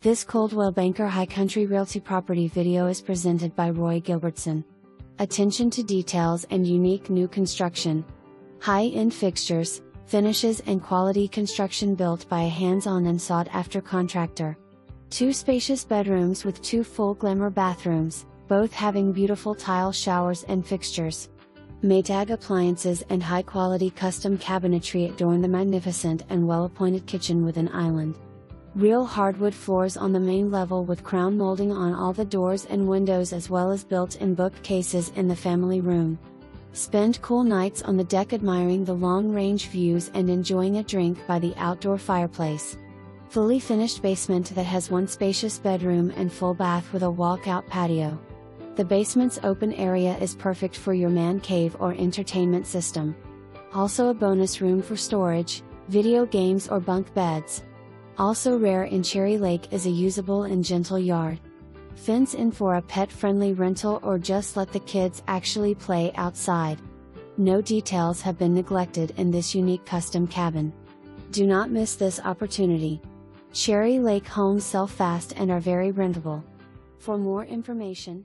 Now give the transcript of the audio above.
This Coldwell Banker High Country Realty property video is presented by Roy Gilbertson. Attention to details and unique new construction. High-end fixtures, finishes and quality construction built by a hands-on and sought-after contractor. 2 spacious bedrooms with 2 full glamour bathrooms, both having beautiful tile showers and fixtures. Maytag appliances and high-quality custom cabinetry adorn the magnificent and well-appointed kitchen with an island. Real hardwood floors on the main level with crown molding on all the doors and windows, as well as built-in bookcases in the family room. Spend cool nights on the deck admiring the long-range views and enjoying a drink by the outdoor fireplace. Fully finished basement that has 1 spacious bedroom and full bath with a walkout patio. The basement's open area is perfect for your man cave or entertainment system. Also a bonus room for storage, video games or bunk beds. Also rare in Cherry Lake is a usable and gentle yard. Fence in for a pet-friendly rental or just let the kids actually play outside. No details have been neglected in this unique custom cabin. Do not miss this opportunity. Cherry Lake homes sell fast and are very rentable. For more information,